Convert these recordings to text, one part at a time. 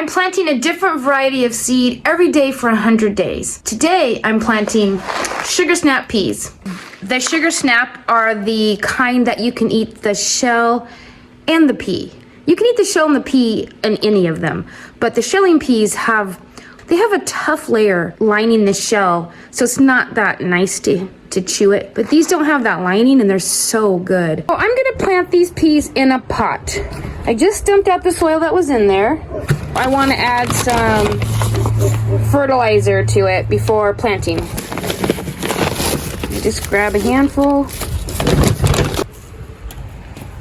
I'm planting a different variety of seed every day for 100 days. Today, I'm planting sugar snap peas. The sugar snap are the kind that you can eat the shell and the pea. You can eat the shell and the pea in any of them, but the shelling peas have a tough layer lining the shell, so it's not that nice to chew it. But these don't have that lining and they're so good. So I'm gonna plant these peas in a pot. I just dumped out the soil that was in there. I wanna add some fertilizer to it before planting. Just grab a handful,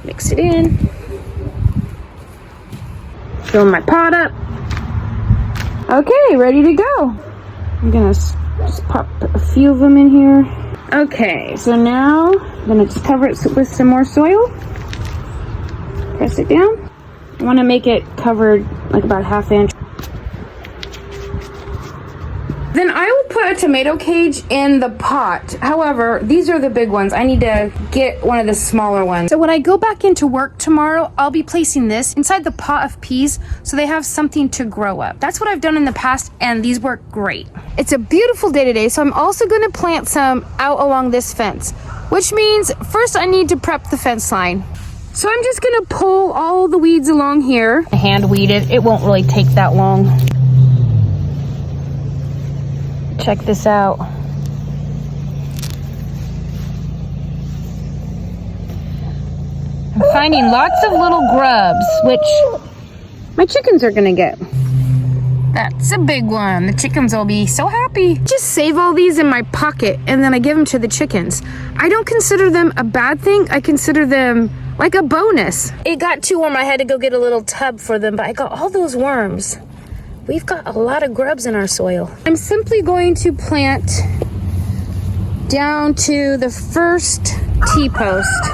mix it in, fill my pot up. Okay, ready to go. I'm gonna just pop a few of them in here. Okay, so now I'm gonna just cover it with some more soil. Press it down. I wanna make it covered like about 1/2 inch. Then I will put a tomato cage in the pot. However, these are the big ones. I need to get one of the smaller ones. So when I go back into work tomorrow, I'll be placing this inside the pot of peas so they have something to grow up. That's what I've done in the past, and these work great. It's a beautiful day today, so I'm also gonna plant some out along this fence, which means first I need to prep the fence line. So I'm just gonna pull all the weeds along here. Hand weed it. It won't really take that long. Check this out. I'm finding lots of little grubs, which my chickens are gonna get. That's a big one. The chickens will be so happy. Just save all these in my pocket and then I give them to the chickens. I don't consider them a bad thing. I consider them like a bonus. It got too warm. I had to go get a little tub for them, but I got all those worms. We've got a lot of grubs in our soil. I'm simply going to plant down to the first T-post.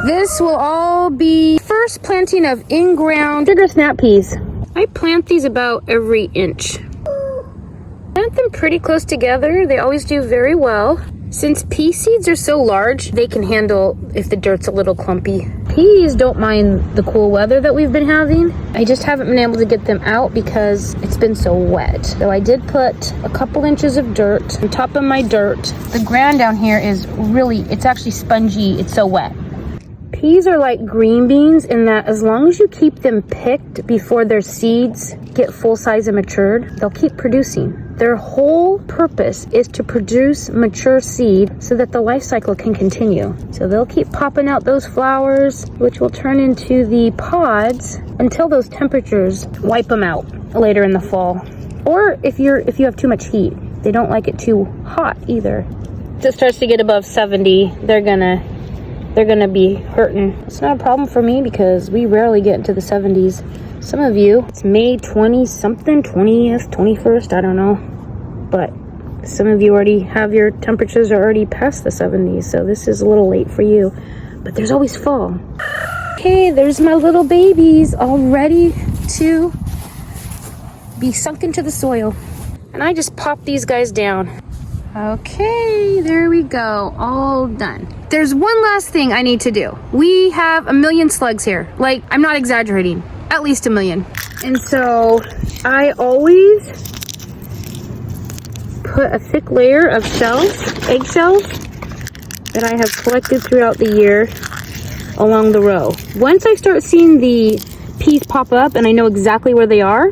This will all be first planting of in-ground sugar snap peas. I plant these about every inch. Plant them pretty close together. They always do very well. Since pea seeds are so large, they can handle if the dirt's a little clumpy. Peas don't mind the cool weather that we've been having. I just haven't been able to get them out because it's been so wet. So I did put a couple inches of dirt on top of my dirt. The ground down here is it's actually spongy. It's so wet. Peas are like green beans in that as long as you keep them picked before their seeds get full size and matured, they'll keep producing. Their whole purpose is to produce mature seed so that the life cycle can continue. So they'll keep popping out those flowers, which will turn into the pods until those temperatures wipe them out later in the fall. Or if you have too much heat, they don't like it too hot either. If it starts to get above 70, they're gonna be hurting. It's not a problem for me because we rarely get into the 70s. Some of you, it's May 20 something, 20th, 21st, I don't know. But some of you already have your temperatures are already past the 70s, so this is a little late for you. But there's always fall. Okay, there's my little babies all ready to be sunk into the soil. And I just pop these guys down. Okay, there we go, all done. There's one last thing I need to do. We have 1 million slugs here. Like, I'm not exaggerating, at least 1 million. And so I always put a thick layer of eggshells that I have collected throughout the year along the row. Once I start seeing the peas pop up and I know exactly where they are,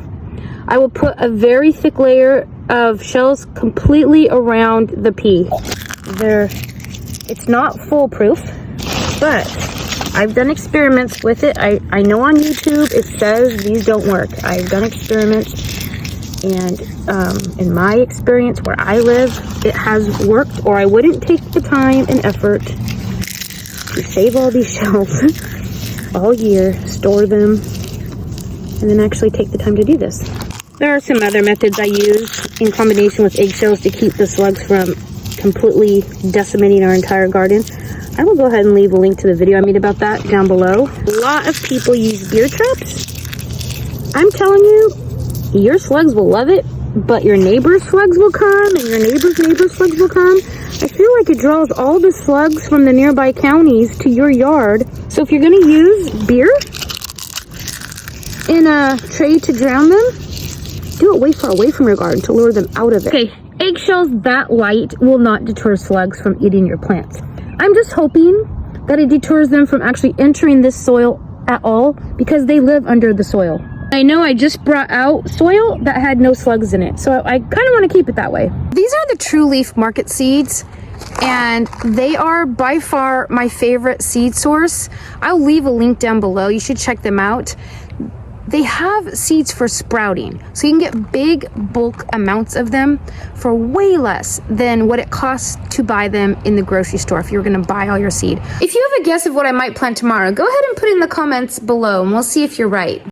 I will put a very thick layer of shells completely around the pea. It's not foolproof, but I've done experiments with it. I know on YouTube it says these don't work. I've done experiments, and in my experience where I live, it has worked, or I wouldn't take the time and effort to save all these shells all year, store them, and then actually take the time to do this. There are some other methods I use in combination with eggshells to keep the slugs from completely decimating our entire garden. I will go ahead and leave a link to the video I made about that down below. A lot of people use beer traps. I'm telling you, your slugs will love it, but your neighbor's slugs will come, and your neighbor's slugs will come. I feel like it draws all the slugs from the nearby counties to your yard. So if you're gonna use beer, in a tray to drown them. Do it way far away from your garden to lure them out of it. Okay, eggshells that light will not deter slugs from eating your plants. I'm just hoping that it deters them from actually entering this soil at all because they live under the soil. I know I just brought out soil that had no slugs in it, so I kind of want to keep it that way. These are the True Leaf Market seeds, and they are by far my favorite seed source. I'll leave a link down below. You should check them out. They have seeds for sprouting, so you can get big bulk amounts of them for way less than what it costs to buy them in the grocery store if you were going to buy all your seed. If you have a guess of what I might plant tomorrow, go ahead and put it in the comments below and we'll see if you're right.